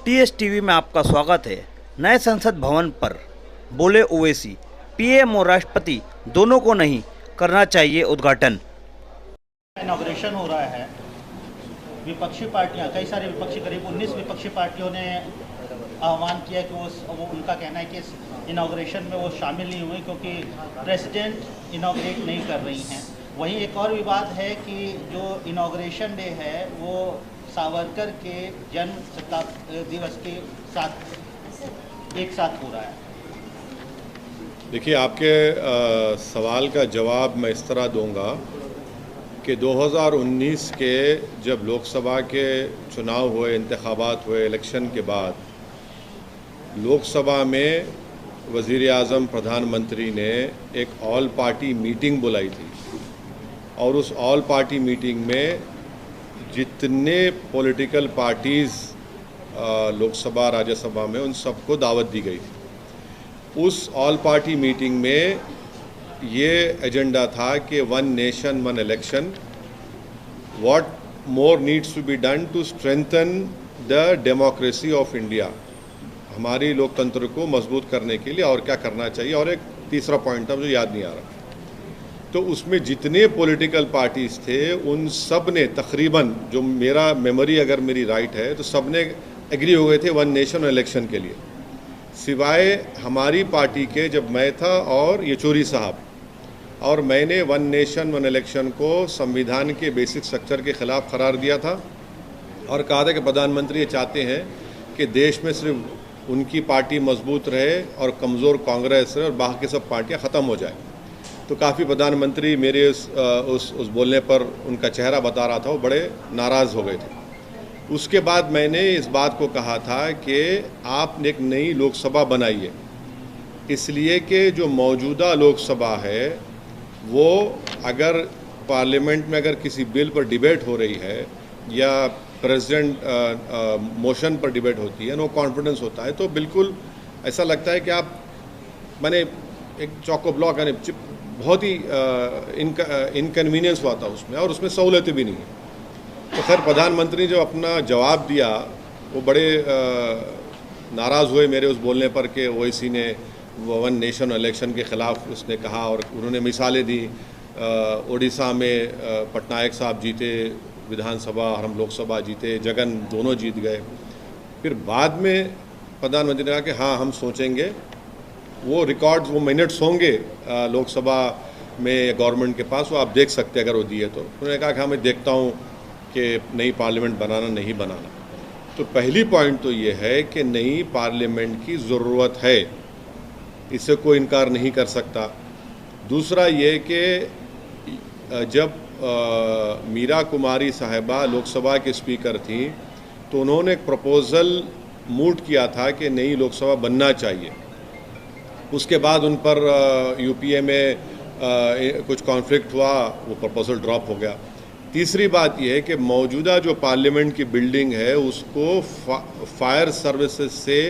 टीएसटीवी में आपका स्वागत है। नए संसद भवन पर बोले ओवैसी, पीएम और राष्ट्रपति दोनों को नहीं करना चाहिए उद्घाटन। इनॉग्रेशन हो रहा है। विपक्षी पार्टियां, कई सारी विपक्षी, करीब 19 विपक्षी पार्टियों ने आह्वान किया कि वो उनका कहना है कि इस इनॉग्रेशन में वो शामिल नहीं हुए क्योंकि प्रेसिडेंट इनॉग्रेट नहीं कर रही हैं। वहीं एक और विवाद है कि जो इनॉग्रेशन डे है वो सावरकर के जन्म शताब्दी दिवस के साथ एक साथ हो रहा है। देखिए, आपके सवाल का जवाब मैं इस तरह दूंगा कि 2019 के जब लोकसभा के चुनाव हुए, इंतखाबात हुए, इलेक्शन के बाद लोकसभा में वज़ीर आज़म प्रधानमंत्री ने एक ऑल पार्टी मीटिंग बुलाई थी और उस ऑल पार्टी मीटिंग में जितने पॉलिटिकल पार्टीज़ लोकसभा राज्यसभा में उन सबको दावत दी गई थी। उस ऑल पार्टी मीटिंग में ये एजेंडा था कि one nation one election, what more needs to be done to strengthen the democracy of India, हमारी लोकतंत्र को मजबूत करने के लिए और क्या करना चाहिए। और एक तीसरा पॉइंट था, मुझे याद नहीं आ रहा। तो उसमें जितने पॉलिटिकल पार्टीज़ थे उन सब ने तकरीबन, जो मेरा मेमोरी अगर मेरी राइट है, तो सब ने एग्री हो गए थे वन नेशन इलेक्शन के लिए, सिवाय हमारी पार्टी के। जब मैं था और येचूरी साहब, और मैंने वन नेशन वन इलेक्शन को संविधान के बेसिक स्ट्रक्चर के ख़िलाफ़ करार दिया था और कहा था कि प्रधानमंत्री ये चाहते हैं कि देश में सिर्फ उनकी पार्टी मजबूत रहे और कमज़ोर कांग्रेस रहे और बाकी सब पार्टियां ख़त्म हो जाए। तो काफ़ी प्रधानमंत्री मेरे उस बोलने पर उनका चेहरा बता रहा था, वो बड़े नाराज़ हो गए थे। उसके बाद मैंने इस बात को कहा था कि आप एक नई लोकसभा बनाइए, इसलिए कि जो मौजूदा लोकसभा है वो अगर पार्लियामेंट में अगर किसी बिल पर डिबेट हो रही है या प्रेसिडेंट मोशन पर डिबेट होती है, नो कॉन्फिडेंस होता है, तो बिल्कुल ऐसा लगता है कि आप मैंने एक चौको ब्लॉक यानी बहुत ही इनकन्वीनियंस हुआ था उसमें, और उसमें सहूलतें भी नहीं है। तो खैर प्रधानमंत्री जो अपना जवाब दिया वो बड़े नाराज़ हुए मेरे उस बोलने पर कि ओवैसी ने वन नेशन इलेक्शन के ख़िलाफ़ उसने कहा, और उन्होंने मिसालें दी। उड़ीसा में पटनायक साहब जीते विधानसभा और हम लोकसभा जीते, जगन दोनों जीत गए। फिर बाद में प्रधानमंत्री ने कहा कि हाँ हम सोचेंगे, वो रिकॉर्ड्स, वो मिनट्स होंगे लोकसभा में गवर्नमेंट के पास, वो आप देख सकते हैं अगर वो दिए तो। उन्होंने कहा कि हाँ मैं देखता हूँ कि नई पार्लियामेंट बनाना नहीं बनाना। तो पहली पॉइंट तो ये है कि नई पार्लियामेंट की ज़रूरत है, इससे कोई इनकार नहीं कर सकता। दूसरा ये कि जब मीरा कुमारी साहिबा लोकसभा के स्पीकर थी तो उन्होंने एक प्रपोज़ल मूव किया था कि नई लोकसभा बनना चाहिए। उसके बाद उन पर यूपीए में कुछ कॉन्फ्लिक्ट हुआ, वो प्रपोज़ल ड्रॉप हो गया। तीसरी बात यह है कि मौजूदा जो पार्लियामेंट की बिल्डिंग है उसको फायर सर्विसेज से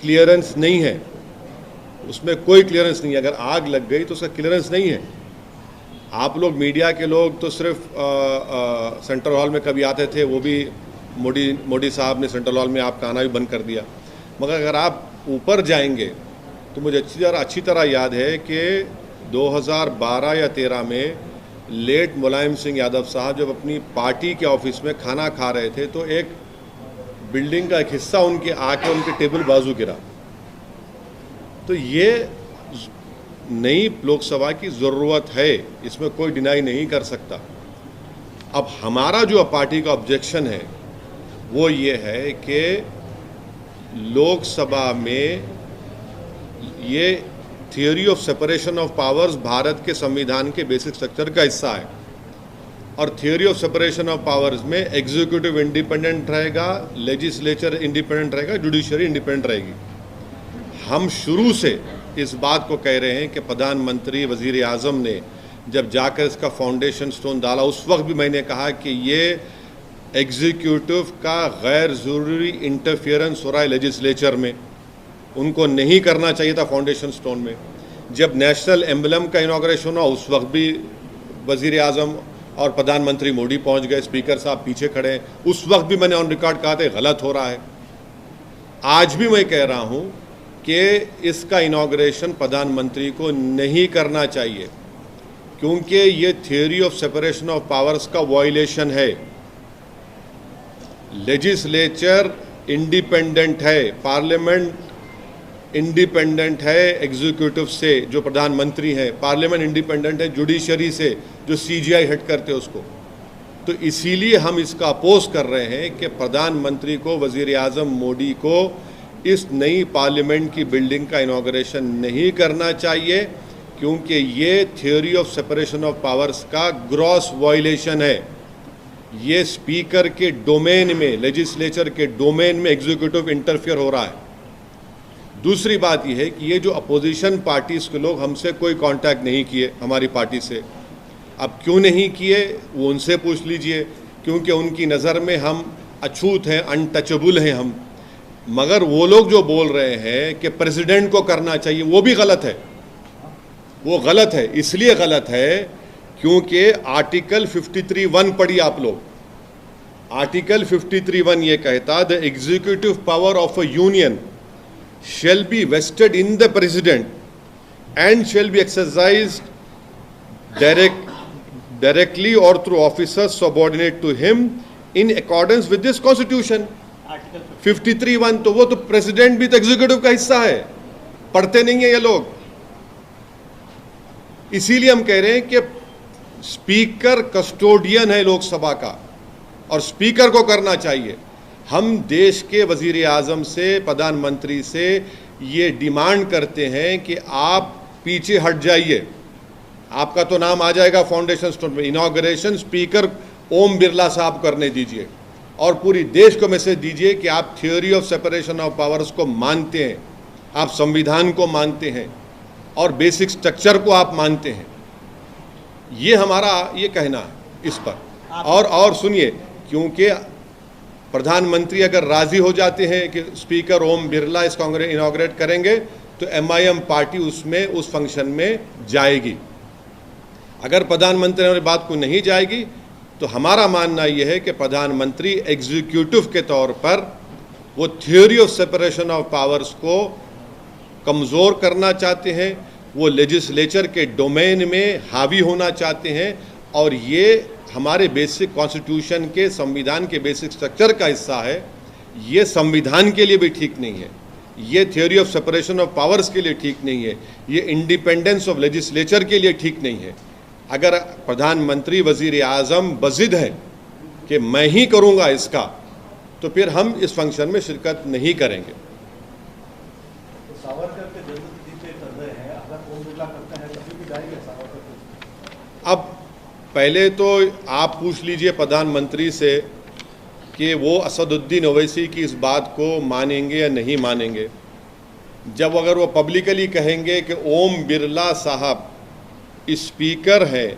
क्लियरेंस नहीं है, उसमें कोई क्लियरेंस नहीं है। अगर आग लग गई तो उसका क्लियरेंस नहीं है। आप लोग मीडिया के लोग तो सिर्फ सेंट्रल हॉल में कभी आते थे, वो भी मोदी साहब ने सेंट्रल हॉल में आपका आना भी बंद कर दिया। मगर अगर आप ऊपर जाएंगे तो मुझे अच्छी तरह याद है कि 2012 या 13 में लेट मुलायम सिंह यादव साहब जब अपनी पार्टी के ऑफिस में खाना खा रहे थे तो एक बिल्डिंग का एक हिस्सा उनके आके उनके टेबल बाजू गिरा। तो ये नई लोकसभा की ज़रूरत है, इसमें कोई डिनाई नहीं कर सकता। अब हमारा जो पार्टी का ऑब्जेक्शन है वो ये है कि लोकसभा में ये theory of separation of powers Bharat के संविधान के बेसिक स्ट्रक्चर का हिस्सा है, और theory of separation of powers में एग्जीक्यूटिव इंडिपेंडेंट रहेगा, लेजिस्लेचर इंडिपेंडेंट रहेगा, जुडिशरी इंडिपेंडेंट रहेगी। हम शुरू से इस बात को कह रहे हैं कि प्रधानमंत्री वज़ीर आज़म ने जब जाकर इसका फाउंडेशन स्टोन डाला, उस वक्त भी मैंने कहा कि ये एग्जीक्यूटिव का गैर ज़रूरी इंटरफेरेंस हो रहा है लेजिस्लेचर में, उनको नहीं करना चाहिए था फाउंडेशन स्टोन में। जब नेशनल एम्बलम का इनॉग्रेशन हुआ उस वक्त भी वज़ीर आज़म और प्रधानमंत्री मोदी पहुंच गए, स्पीकर साहब पीछे खड़े हैं। उस वक्त भी मैंने ऑन रिकॉर्ड कहा था गलत हो रहा है। आज भी मैं कह रहा हूं कि इसका इनॉग्रेशन प्रधानमंत्री को नहीं करना चाहिए, क्योंकि ये theory of separation of powers का वायलेशन है। लेजिस्लेचर इंडिपेंडेंट है, पार्लियामेंट इंडिपेंडेंट है एग्जीक्यूटिव से, जो प्रधानमंत्री है, पार्लियामेंट इंडिपेंडेंट है जुडिशरी से, जो सीजीआई हेड करते हैं उसको। तो इसीलिए हम इसका अपोज कर रहे हैं कि प्रधानमंत्री को, वजीर आजम मोदी को इस नई पार्लियामेंट की बिल्डिंग का इनॉग्रेशन नहीं करना चाहिए, क्योंकि ये theory of separation of powers का ग्रॉस वायलेशन है। ये स्पीकर के डोमेन में, लेजिस्लेचर के डोमेन में एग्जीक्यूटिव इंटरफियर हो रहा है। दूसरी बात यह है कि ये जो अपोजिशन पार्टीज के लोग हमसे कोई कांटेक्ट नहीं किए, हमारी पार्टी से, अब क्यों नहीं किए वो उनसे पूछ लीजिए, क्योंकि उनकी नज़र में हम अछूत हैं, अनटचेबल हैं हम। मगर वो लोग जो बोल रहे हैं कि प्रेसिडेंट को करना चाहिए, वो भी गलत है। वो गलत है, इसलिए गलत है क्योंकि आर्टिकल 53(1) पढ़िए आप लोग। आर्टिकल 53(1) ये कहता, the executive power of a union shall be vested in the president and shall be exercised directly or through officers subordinate to him in accordance with this constitution। Article 53(1) तो वो तो president भी तो executive का हिस्सा है, पढ़ते नहीं है ये लोग। इसीलिए हम कह रहे हैं कि स्पीकर कस्टोडियन है लोकसभा का, और स्पीकर को करना चाहिए। हम देश के वजीर आजम से, प्रधानमंत्री से ये डिमांड करते हैं कि आप पीछे हट जाइए। आपका तो नाम आ जाएगा फाउंडेशन स्टोन में, इनॉग्रेशन स्पीकर ओम बिरला साहब करने दीजिए, और पूरी देश को मैसेज दीजिए कि आप theory of separation of powers को मानते हैं, आप संविधान को मानते हैं, और बेसिक स्ट्रक्चर को आप मानते हैं। ये हमारा ये कहना है इस पर। और सुनिए, क्योंकि प्रधानमंत्री अगर राजी हो जाते हैं कि स्पीकर ओम बिरला इस कांग्रेस इनॉग्रेट करेंगे, तो एमआईएम पार्टी उसमें, उस फंक्शन में जाएगी। अगर प्रधानमंत्री हमारी बात को नहीं जाएगी, तो हमारा मानना यह है कि प्रधानमंत्री एग्जीक्यूटिव के तौर पर वो theory of separation of powers को कमज़ोर करना चाहते हैं, वो लेजिस्लेचर के डोमेन में हावी होना चाहते हैं, और ये हमारे बेसिक कॉन्स्टिट्यूशन के, संविधान के बेसिक स्ट्रक्चर का हिस्सा है। ये संविधान के लिए भी ठीक नहीं है, ये theory of separation of powers के लिए ठीक नहीं है, ये इंडिपेंडेंस ऑफ लेजिस्लेचर के लिए ठीक नहीं है। अगर प्रधानमंत्री, वजीर आजम बजिद है कि मैं ही करूँगा इसका, तो फिर हम इस फंक्शन में शिरकत नहीं करेंगे। सावरकर के जन्मतिथि पे कर रहे हैं, अगर ओम बिरला करते हैं तभी भी जाएंगे सावरकर? अब पहले तो आप पूछ लीजिए प्रधानमंत्री से कि वो असदुद्दीन ओवैसी की इस बात को मानेंगे या नहीं मानेंगे। जब अगर वो पब्लिकली कहेंगे कि ओम बिरला साहब स्पीकर हैं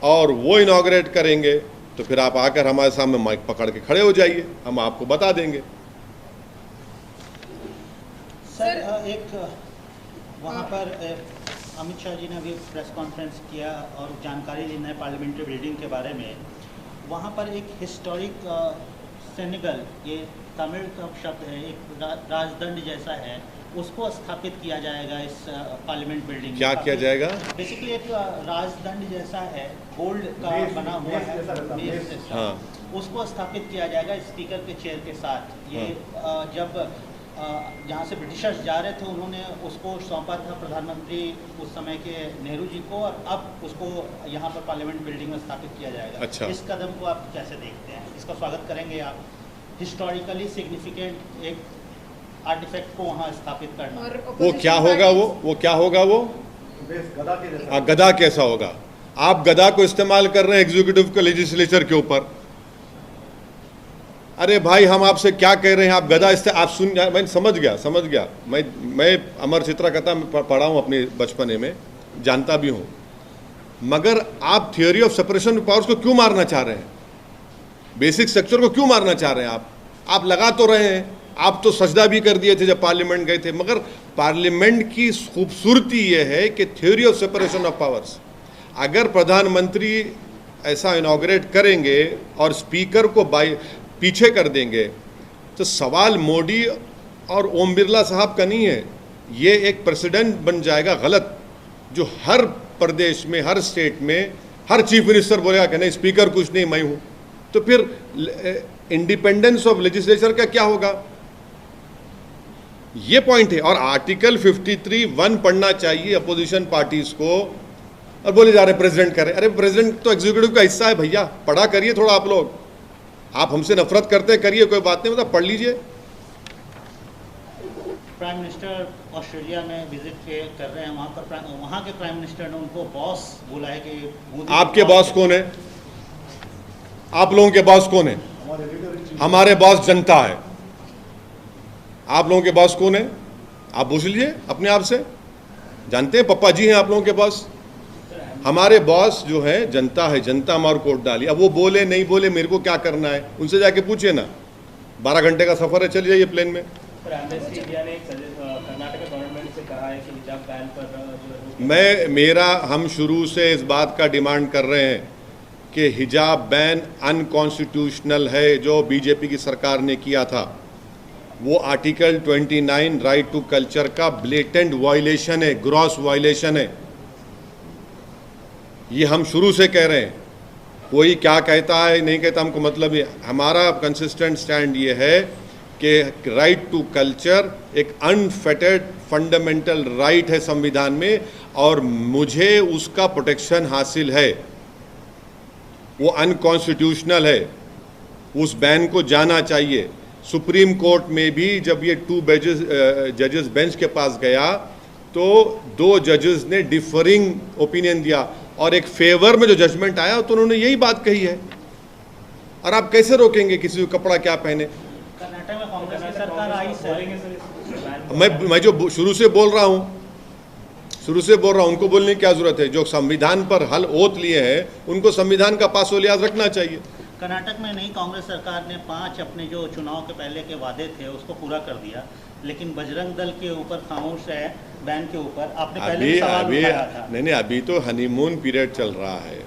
और वो इनॉग्रेट करेंगे, तो फिर आप आकर हमारे सामने माइक पकड़ के खड़े हो जाइए, हम आपको बता देंगे। सर, एक वहाँ पर अमित शाह जी ने अभी प्रेस कॉन्फ्रेंस किया और जानकारी दी नए पार्लियामेंट्री बिल्डिंग के बारे में। वहाँ पर एक हिस्टोरिक सेनेगल, ये तमिल का शब्द है, एक राजदंड जैसा है, उसको स्थापित किया जाएगा इस पार्लियामेंट बिल्डिंग। क्या किया जाएगा? बेसिकली एक राजदंड जैसा है, गोल्ड का बना हुआ है, हाँ, उसको स्थापित किया जाएगा स्पीकर के चेयर के साथ। ये जब जहाँ से ब्रिटिशर्स जा रहे थे, उन्होंने उसको सौंपा था प्रधानमंत्री उस समय के नेहरू जी को, और अब उसको यहाँ पर पार्लियामेंट बिल्डिंग में स्थापित किया जाएगा। अच्छा। इस कदम को आप कैसे देखते हैं? इसका स्वागत करेंगे आप? हिस्टोरिकली सिग्निफिकेंट एक आर्टिफैक्ट को वहाँ स्थापित करना, वो क्या होगा? वो क्या होगा? वो गदा के जैसा। गदा कैसा होगा? आप गदा को इस्तेमाल कर रहे हैं एग्जीक्यूटिव के, लेजिस्लेचर के ऊपर। अरे भाई, हम आपसे क्या कह रहे हैं? आप गदा आप सुन, मैं समझ गया। मैं अमर चित्रा कथा में पढ़ा हूँ अपने बचपने में, जानता भी हूँ। मगर आप theory of separation of powers को क्यों मारना चाह रहे हैं? बेसिक स्ट्रक्चर को क्यों मारना चाह रहे हैं? आप लगा तो रहे हैं, आप तो सजदा भी कर दिए थे जब पार्लियामेंट गए थे। मगर पार्लियामेंट की खूबसूरती यह है कि theory of separation of powers, अगर प्रधानमंत्री ऐसा इनॉग्रेट करेंगे और स्पीकर को पीछे कर देंगे, तो सवाल मोदी और ओम बिरला साहब का नहीं है, ये एक प्रेसिडेंट बन जाएगा गलत, जो हर प्रदेश में, हर स्टेट में हर चीफ मिनिस्टर बोलेगा कि नहीं स्पीकर कुछ नहीं, मैं हूं। तो फिर इंडिपेंडेंस ऑफ लेजिस्लेचर का क्या होगा? ये पॉइंट है। और आर्टिकल 53(1) पढ़ना चाहिए अपोजिशन पार्टीज को, और बोले जा रहे प्रेसिडेंट करे। अरे प्रेसिडेंट तो एग्जीक्यूटिव का हिस्सा है भैया, पढ़ा करिए थोड़ा आप लोग। आप हमसे नफरत करते हैं, करिए, कोई बात नहीं, मतलब पढ़ लीजिए। प्राइम मिनिस्टर ऑस्ट्रेलिया में विजिट कर रहे हैं, वहाँ के प्राइम मिनिस्टर ने उनको बॉस बोला है कि मोदी आपके बॉस कौन है? आप लोगों के बॉस कौन है? हमारे बॉस जनता है। आप लोगों के बॉस कौन है? आप पूछ लीजिए अपने आप से। जानते हैं पप्पा जी हैं आप लोगों के बॉस। हमारे बॉस जो है जनता है, जनता हमारे कोट डाली। अब वो बोले नहीं बोले, मेरे को क्या करना है? उनसे जाके पूछिए ना। 12 घंटे का सफर है, चले जाइए प्लेन में। एम्बेसी इंडिया ने कर्नाटक गवर्नमेंट से कहा है कि हिजाब बैन पर मेरा हम शुरू से इस बात का डिमांड कर रहे हैं कि हिजाब बैन अनकॉन्स्टिट्यूशनल है, जो बीजेपी की सरकार ने किया था। वो आर्टिकल 29 राइट टू कल्चर का ब्लेटेंट वायलेशन है, ग्रॉस वायलेशन है। ये हम शुरू से कह रहे हैं। कोई क्या कहता है नहीं कहता हमको मतलब है। हमारा कंसिस्टेंट स्टैंड ये है कि राइट टू कल्चर एक अनफेटेड फंडामेंटल राइट है संविधान में, और मुझे उसका प्रोटेक्शन हासिल है। वो अनकॉन्स्टिट्यूशनल है, उस बैन को जाना चाहिए। सुप्रीम कोर्ट में भी जब ये 2 जजेस बेंच के पास गया तो 2 जजेस ने डिफरिंग ओपिनियन दिया, और एक फेवर में जो जजमेंट आया तो उन्होंने यही बात कही है। और आप कैसे रोकेंगे किसी को कपड़ा क्या पहने? कर्नाटक में कांग्रेस की सरकार आई है। मैं जो शुरू से बोल रहा हूँ उनको बोलने की क्या जरूरत है? जो संविधान पर हल ओत लिए हैं उनको संविधान का पासो-लिहाज रखना चाहिए। कर्नाटक में नई कांग्रेस सरकार ने 5 अपने जो चुनाव के पहले के वादे थे उसको पूरा कर दिया, लेकिन बजरंग दल के ऊपर खामोश है बैन के ऊपर। आपने पहले भी सवाल उठाया था। नहीं, अभी तो हनीमून पीरियड चल रहा है।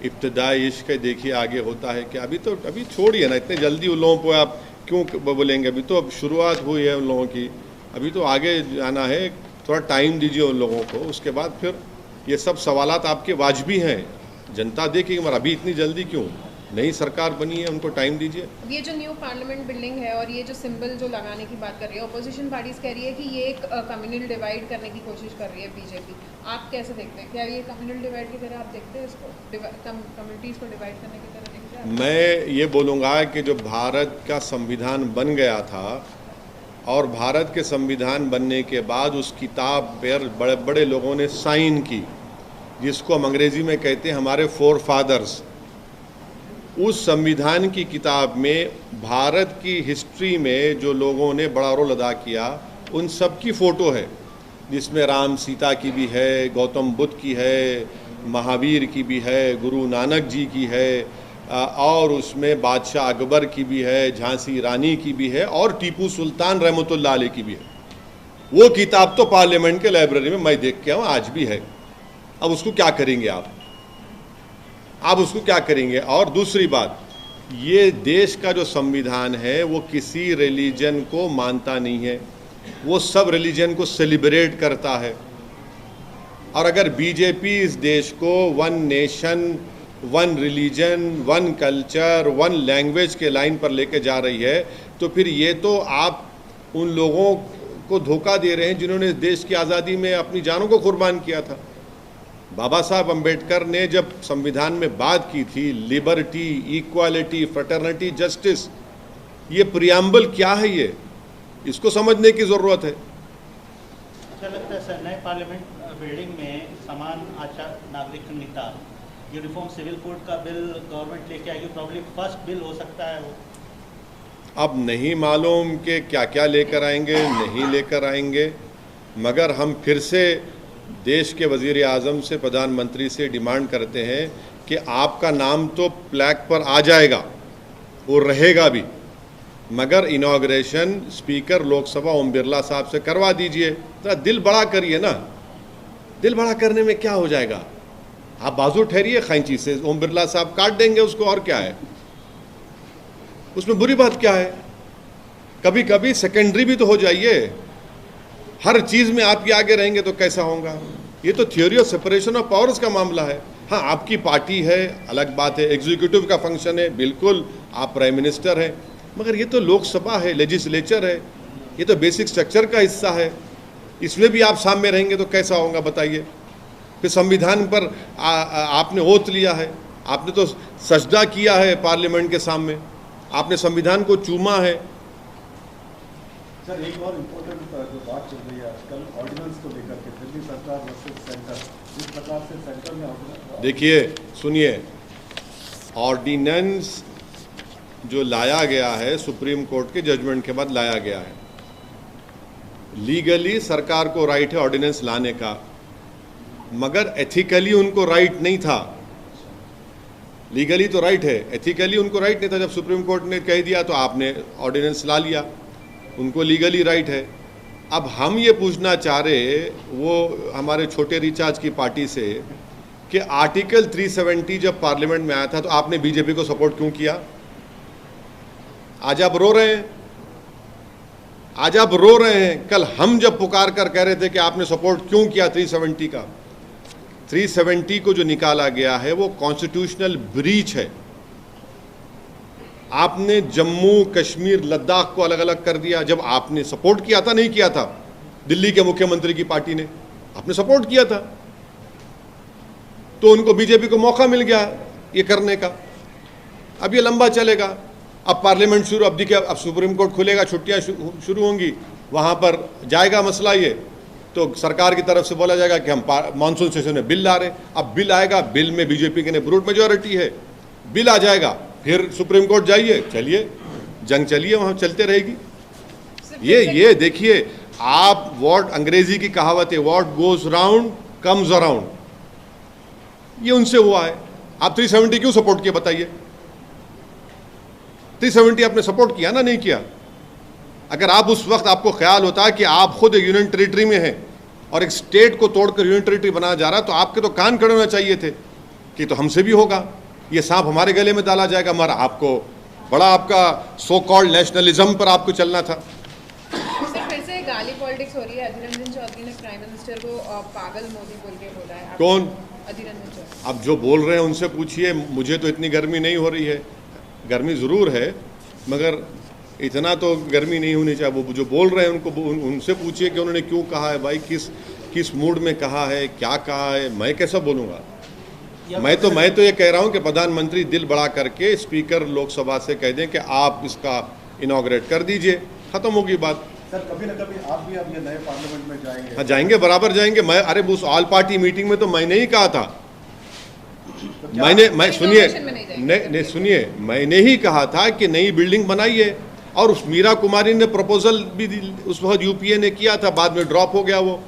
इब्तिदाई इश्क देखिए आगे होता है क्या? अभी छोड़िए ना, इतने जल्दी उन लोगों को आप क्यों बोलेंगे? अभी तो शुरुआत हुई है उन लोगों की, अभी तो आगे जाना है। थोड़ा टाइम दीजिए उन लोगों को, उसके बाद फिर ये सब सवालात आपके वाजबी हैं। जनता देखेगी, मगर अभी इतनी जल्दी क्यों? नई सरकार बनी है, उनको टाइम दीजिए। ये जो न्यू पार्लियामेंट बिल्डिंग है और ये जो सिंबल जो लगाने की बात कर रही है, अपोजिशन पार्टीज कह रही है कि ये एक कम्युनल डिवाइड करने की कोशिश कर रही है बीजेपी। आप कैसे देखते हैं? क्या ये कम्युनल डिवाइड की तरह आप देखते हैं इसको? कम्युनिटीज़ को डिवाइड करने की तरह देखते हैं? मैं ये बोलूँगा कि जो भारत का संविधान बन गया था, और भारत के संविधान बनने के बाद उस किताब पर बड़े बड़े लोगों ने साइन की, जिसको हम अंग्रेज़ी में कहते हैं हमारे फोर फादर्स। उस संविधान की किताब में भारत की हिस्ट्री में जो लोगों ने बड़ा रोल अदा किया, उन सब की फ़ोटो है, जिसमें राम सीता की भी है, गौतम बुद्ध की है, महावीर की भी है, गुरु नानक जी की है, और उसमें बादशाह अकबर की भी है, झांसी रानी की भी है, और टीपू सुल्तान रहमतुल्लाह अलैह की भी है। वो किताब तो पार्लियामेंट के लाइब्रेरी में मैं देख के आऊँ, आज भी है। अब उसको क्या करेंगे आप उसको क्या करेंगे? और दूसरी बात, ये देश का जो संविधान है वो किसी रिलीजन को मानता नहीं है, वो सब रिलीजन को सेलिब्रेट करता है। और अगर बीजेपी इस देश को 1 नेशन 1 रिलीजन 1 कल्चर 1 लैंग्वेज के लाइन पर लेके जा रही है, तो फिर ये तो आप उन लोगों को धोखा दे रहे हैं जिन्होंने इस देश की आज़ादी में अपनी जानों को कुर्बान किया था। बाबा साहब अम्बेडकर ने जब संविधान में बात की थी, लिबर्टी, इक्वालिटी, फ्रेटर्निटी, जस्टिस, ये प्रियम्बल क्या है? ये इसको समझने की ज़रूरत है। अच्छा लगता है सर, नए पार्लियामेंट बिल्डिंग में समान आचार नागरिक संहिता, यूनिफॉर्म सिविल कोड का बिल गवर्नमेंट लेके आएगी, प्रॉब्ली फर्स्ट बिल हो सकता है वो। अब नहीं मालूम कि क्या क्या लेकर आएंगे, नहीं लेकर आएंगे, मगर हम फिर से देश के वज़ीर आज़म से, प्रधानमंत्री से डिमांड करते हैं कि आपका नाम तो प्लैक पर आ जाएगा और रहेगा भी, मगर इनॉग्रेशन स्पीकर लोकसभा ओम बिरला साहब से करवा दीजिए। तो दिल बड़ा करिए ना, दिल बड़ा करने में क्या हो जाएगा? आप बाजू ठहरिए खैंची से, ओम बिरला साहब काट देंगे उसको, और क्या है उसमें बुरी बात क्या है? कभी कभी सेकेंडरी भी तो हो जाइए। हर चीज़ में आपके आगे रहेंगे तो कैसा होगा? ये तो theory of separation of powers का मामला है। हाँ, आपकी पार्टी है, अलग बात है, एग्जीक्यूटिव का फंक्शन है, बिल्कुल आप प्राइम मिनिस्टर हैं, मगर ये तो लोकसभा है, लेजिस्लेचर है, ये तो बेसिक स्ट्रक्चर का हिस्सा है। इसमें भी आप सामने रहेंगे तो कैसा होगा बताइए? फिर संविधान पर आपने ओथ लिया है, आपने तो सजदा किया है पार्लियामेंट के सामने, आपने संविधान को चूमा है। सर, एक और इम्पोर्टेंट जो बात चल रही है आजकल ऑर्डिनेंस को लेकर के, दिल्ली सरकार वर्सेस सेंटर, जिस प्रकार से सेंटर में ऑर्डिनेंस, देखिए सुनिए, ऑर्डिनेंस जो लाया गया है सुप्रीम कोर्ट के जजमेंट के बाद लाया गया है। लीगली सरकार को राइट है ऑर्डिनेंस लाने का, मगर एथिकली उनको राइट नहीं था। लीगली तो राइट है, एथिकली उनको राइट नहीं था। जब सुप्रीम कोर्ट ने कह दिया तो आपने ऑर्डिनेंस ला लिया, उनको लीगली राइट है। अब हम ये पूछना चाह रहे वो हमारे छोटे रिचार्ज की पार्टी से कि आर्टिकल 370 जब पार्लियामेंट में आया था तो आपने बीजेपी को सपोर्ट क्यों किया? आज आप रो रहे हैं, आज आप रो रहे हैं। कल हम जब पुकार कर कह रहे थे कि आपने सपोर्ट क्यों किया 370 का। 370 को जो निकाला गया है वो कॉन्स्टिट्यूशनल ब्रीच है। आपने जम्मू कश्मीर लद्दाख को अलग अलग कर दिया। जब आपने सपोर्ट किया था, नहीं किया था, दिल्ली के मुख्यमंत्री की पार्टी ने, आपने सपोर्ट किया था, तो उनको बीजेपी को मौका मिल गया ये करने का। अब ये लंबा चलेगा। अब पार्लियामेंट शुरू, अब देखिए अब सुप्रीम कोर्ट खुलेगा, छुट्टियां शुरू होंगी, वहां पर जाएगा मसला ये, तो सरकार की तरफ से बोला जाएगा कि हम मानसून सेशन में बिल ला रहे। अब बिल आएगा, बिल में बीजेपी की ब्रूट मेजॉरिटी है, बिल आ जाएगा, फिर सुप्रीम कोर्ट जाइए, चलिए जंग चलिए, वहां चलते रहेगी। ये देखिए आप, व्हाट अंग्रेजी की कहावत है, what goes round comes around, ये उनसे हुआ है। आप 370 क्यों सपोर्ट किया बताइए? 370 आपने सपोर्ट किया ना, नहीं किया? अगर आप उस वक्त आपको ख्याल होता कि आप खुद एक यूनियन टेरिटरी में हैं और एक स्टेट को तोड़कर यूनियन टेरिटरी बनाया जा रहा, तो आपके तो कान खड़े होना चाहिए थे कि तो हमसे भी होगा, ये सांप हमारे गले में डाला जाएगा। मगर आपको बड़ा, आपका सो कॉल्ड नेशनलिज्म पर आपको चलना था। सर, फिर से गाली पॉलिटिक्स हो रही है। अधीर रंजन चौधरी ने प्राइम मिनिस्टर को पागल मोदी बोल के बोला है। कौन? अधीर रंजन चौधरी। अब जो बोल रहे हैं उनसे पूछिए। मुझे तो इतनी गर्मी नहीं हो रही है, गर्मी ज़रूर है मगर इतना तो गर्मी नहीं होनी चाहिए। वो जो बोल रहे हैं उनसे पूछिए कि उन्होंने क्यों कहा है भाई, किस मूड में कहा है, क्या कहा है। मैं कैसा बोलूँगा? मैं तो ये कह रहा हूँ कि प्रधानमंत्री दिल बड़ा करके स्पीकर लोकसभा से कह दें कि आप इसका इनॉग्रेट कर दीजिए, ख़त्म होगी बात। सर, कभी ना कभी आप भी अब ये नए पार्लियामेंट में जाएंगे। हाँ, जाएंगे, बराबर जाएंगे। मैं अरे उस ऑल पार्टी मीटिंग में तो मैंने ही कहा था, मैं सुनिए, मैंने ही कहा था कि नई बिल्डिंग बनाइए। और उस मीरा कुमारी ने प्रपोजल भी उस वक्त यूपीए ने किया था, बाद में ड्रॉप हो गया वो।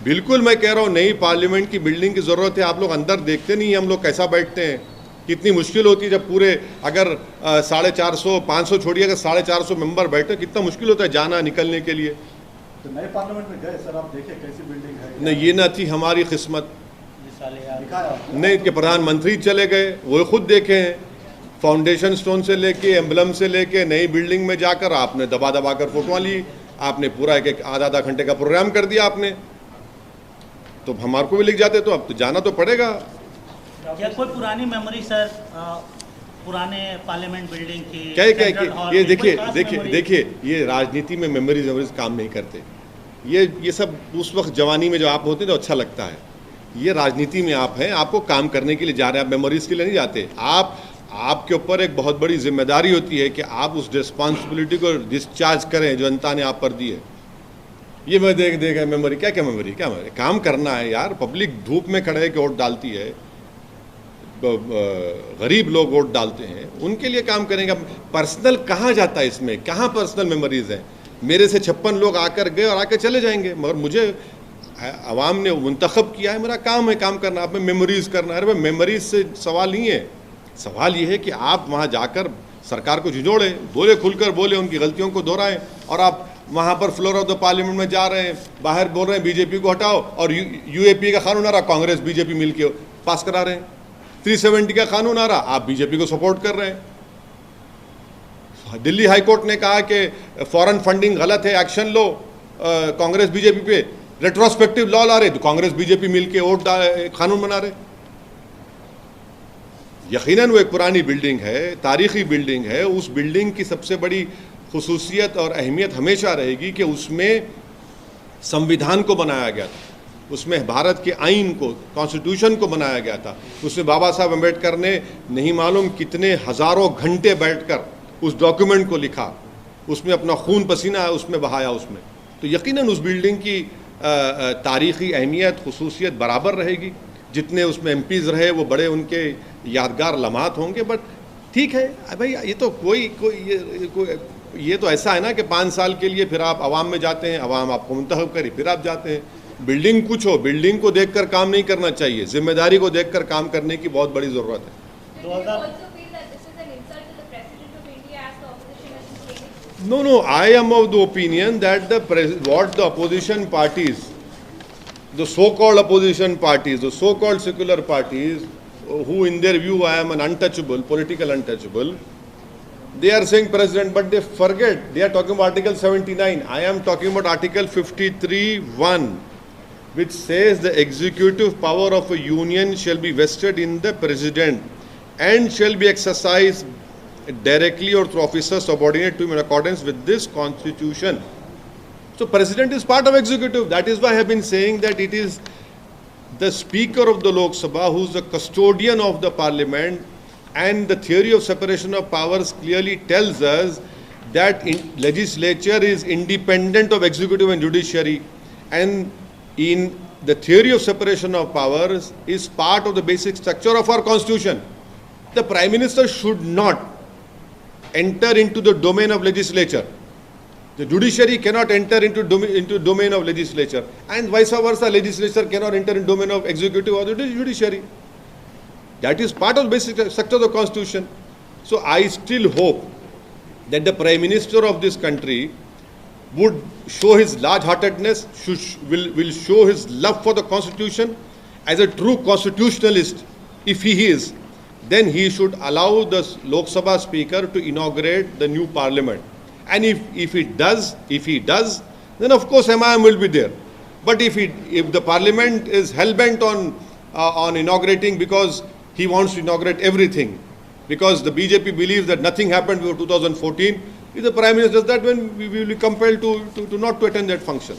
बिल्कुल मैं कह रहा हूँ नई पार्लियामेंट की बिल्डिंग की ज़रूरत है। आप लोग अंदर देखते नहीं हैं हम लोग कैसा बैठते हैं, कितनी मुश्किल होती है जब पूरे, अगर 450 500 छोड़िए, अगर 450 मेंबर बैठे, कितना मुश्किल होता है जाना निकलने के लिए। तो नए पार्लियामेंट में गए सर, आप देखे कैसी बिल्डिंग है? नहीं, ये ना थी हमारी किस्मत, नहीं कि प्रधानमंत्री चले गए, वो खुद देखे हैं, फाउंडेशन स्टोन से लेके, एम्बलम से लेके, नई बिल्डिंग में जाकर आपने दबा दबा कर फोटोआं ली, आपने पूरा एक आधा घंटे का प्रोग्राम कर दिया आपने। तो हमारे को भी लिख जाते, तो अब तो जाना तो पड़ेगा। क्या कोई पुरानी मेमोरी सर, पुराने पार्लियामेंट बिल्डिंग की? क्या ये देखिए ये राजनीति में मेमोरीज काम नहीं करते। ये सब उस वक्त जवानी में जो आप होते हैं तो अच्छा लगता है। ये राजनीति में आप हैं, आपको काम करने के लिए जा रहे हैं, आप मेमोरीज के लिए नहीं जाते। आपके ऊपर एक बहुत बड़ी जिम्मेदारी होती है कि आप उस रिस्पॉन्सिबिलिटी को डिस्चार्ज करें जो जनता ने आप पर दी है। ये मैं देख मेमोरी, क्या मेमोरी, काम करना है यार। पब्लिक धूप में खड़े के वोट डालती है, गरीब लोग वोट डालते हैं, उनके लिए काम करेंगे। पर्सनल कहाँ जाता है इसमें, कहाँ पर्सनल मेमोरीज हैं? मेरे से 56 लोग आकर गए और आकर चले जाएंगे, मगर मुझे अवाम ने मुंतखब किया है, मेरा काम है काम करना। आप में मेमोरीज करना है, भाई मेमोरीज से सवाल नहीं है। सवाल ये है कि आप वहाँ जाकर सरकार को झिझोड़ें, बोले, खुलकर बोले, उनकी गलतियों को दोहराएं। और आप वहाँ पर फ्लोर ऑफ द पार्लियामेंट में जा रहे हैं, बाहर बोल रहे हैं बीजेपी को हटाओ, और यूएपी का कानून आ रहा, कांग्रेस बीजेपी मिलकर पास करा रहे हैं। 370 का कानून आ रहा, आप बीजेपी को सपोर्ट कर रहे हैं। दिल्ली हाई कोर्ट ने कहा कि फॉरेन फंडिंग गलत है, एक्शन लो कांग्रेस बीजेपी पे, रेट्रोस्पेक्टिव लॉ ला रहे, तो कांग्रेस बीजेपी मिलके कानून बना रहे। यकीनन वो एक पुरानी बिल्डिंग है, तारीखी बिल्डिंग है। उस बिल्डिंग की सबसे बड़ी खुसूसियत और अहमियत हमेशा रहेगी कि उसमें संविधान को बनाया गया था, उसमें भारत के आइन को, कॉन्स्टिट्यूशन को बनाया गया था। उसमें बाबा साहब अम्बेडकर ने नहीं मालूम कितने हज़ारों घंटे बैठकर उस डॉक्यूमेंट को लिखा, उसमें अपना खून पसीना उसमें बहाया उसमें। तो यकीनन उस बिल्डिंग की तारीख़ी अहमियत, खुसूसियत बराबर रहेगी। जितने उसमें एमपीज़ रहे वो बड़े उनके यादगार लम्हात होंगे। बट ठीक है भाई, ये तो ये तो ऐसा है ना कि 5 साल के लिए फिर आप आवाम में जाते हैं, आवाम आपको मुंतखब करी, फिर आप जाते हैं। बिल्डिंग कुछ हो, बिल्डिंग को देखकर काम नहीं करना चाहिए, जिम्मेदारी को देखकर काम करने की बहुत बड़ी ज़रूरत है। 2000 No, I am of the opinion that what the opposition parties, the so-called opposition parties, the so-called secular parties, who in their view I am an untouchable, political untouchable, they are saying president, but they forget, they are talking about Article 79. I am talking about Article 53(1), which says the executive power of a union shall be vested in the president and shall be exercised directly or through officers subordinate to him in accordance with this constitution. So president is part of executive. That is why I have been saying that it is the speaker of the Lok Sabha who is the custodian of the parliament, and the theory of separation of powers clearly tells us that legislature is independent of executive and judiciary, and in the theory of separation of powers is part of the basic structure of our constitution. The Prime Minister should not enter into the domain of legislature. The judiciary cannot enter into domain of legislature, and vice versa, legislature cannot enter into domain of executive or the judiciary. That is part of the basic structure of the constitution. So I still hope that the Prime Minister of this country would show his large-heartedness, will show his love for the constitution. As a true constitutionalist, if he is, then he should allow the Lok Sabha speaker to inaugurate the new parliament. And if he does, then of course MIM will be there. But if the parliament is hell-bent on inaugurating because he wants to inaugurate everything, because the BJP believes that nothing happened before 2014, if the Prime Minister does that, then we will be compelled to not to attend that function.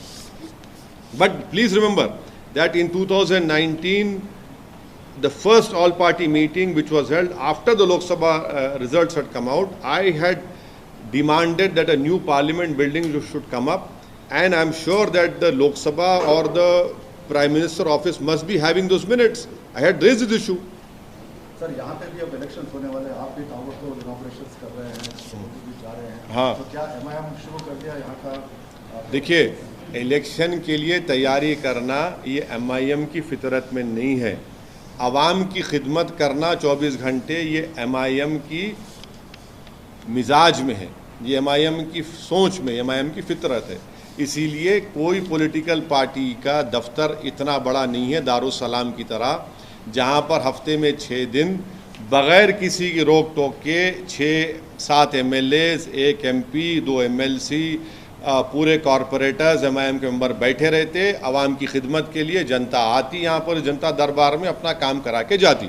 But please remember that in 2019, the first all-party meeting which was held after the Lok Sabha results had come out, I had demanded that a new parliament building should come up, and I am sure that the Lok Sabha or the Prime Minister office must be having those minutes. I had raised this issue. Sir यहाँ पे भी अब election होने वाले हैं, आप भी ताबड़तोड़ इनॉग्रेशंस कर रहे हैं, भी जा रहे हैं, हाँ। तो क्या MIM शुरू कर दिया यहाँ का? देखिए, इलेक्शन के लिए तैयारी करना ये MIM की फितरत में नहीं है। आवाम की खिदमत करना 24 घंटे ये MIM की मिजाज में है, ये MIM की सोच में, MIM की फितरत है। इसीलिए कोई पॉलिटिकल पार्टी का दफ्तर इतना बड़ा नहीं है दारुस्सलाम की तरह, जहां पर हफ्ते में 6 दिन बग़ैर किसी की रोक टोक के 6-7 MLAs, 1 MP, 2 MLC, पूरे कॉरपोरेटर्स MIM के मेंबर बैठे रहते, आवाम की खिदमत के लिए। जनता आती यहाँ पर, जनता दरबार में अपना काम करा के जाती।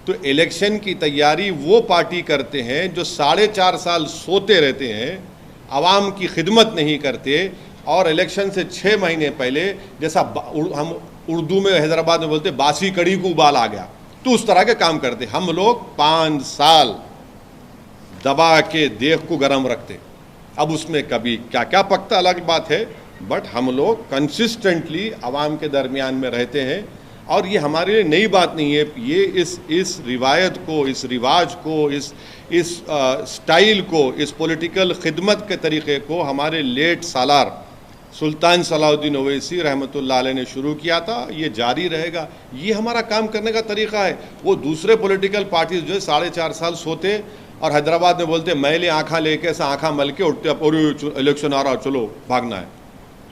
तो इलेक्शन की तैयारी वो पार्टी करते हैं जो 4.5 साल सोते रहते हैं, आवाम की खिदमत नहीं करते, और इलेक्शन से 6 महीने पहले, जैसा हम उर्दू में हैदराबाद में बोलते बासी कड़ी को उबाल आ गया, तो उस तरह के काम करते। हम लोग 5 साल दबा के देख को गर्म रखते। अब उसमें कभी क्या क्या पकता अलग बात है, बट हम लोग कंसिस्टेंटली आवाम के दरमियान में रहते हैं। और ये हमारे लिए नई बात नहीं है, ये इस रिवायत को, इस रिवाज को, इस स्टाइल को, इस पॉलिटिकल खिदमत के तरीक़े को हमारे लेट सालार सुल्तान सलाहुद्दीन ओवैसी रहमतुल्लाह अलैह ने शुरू किया था। ये जारी रहेगा, ये हमारा काम करने का तरीक़ा है। वो दूसरे पॉलिटिकल पार्टीज जो है 4.5 साल सोते और हैदराबाद में बोलते मैले आँखा लेके ऐसा आँखा मल के उठते, और इलेक्शन आ रहा चलो भागना है।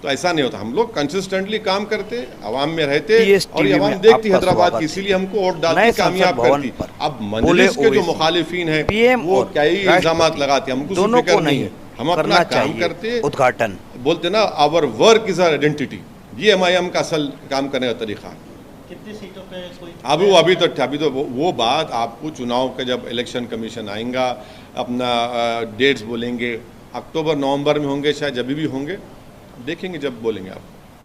तो ऐसा नहीं होता। हम लोग कंसिस्टेंटली काम करते, आवाम में रहते TSTV और ये आवाम में देखती आपका हैदराबाद स्वागत की, है। इसीलिए हमको वोट नए डालती, संसद कामयाब भवन करती। पर अब बोले मजलिस के जो ओवैसी, मुखालिफिन है PM वो और क्या ही इल्जाम राष्ट्रपति लगाते, हमको दोनों फिक्र को नहीं नहीं है, हम अपना करना काम चाहिए करते। उद्घाटन। बोलते ना, our work is our identity, ये MIM का असल काम करने का तरीका है। कितनी सीटों पे कोई अभी तो वो बात आपको चुनाव का जब इलेक्शन कमीशन आएगा अपना डेट्स बोलेंगे, अक्टूबर नवंबर में होंगे, शायद जब भी होंगे, देखेंगे जब बोलेंगे आप।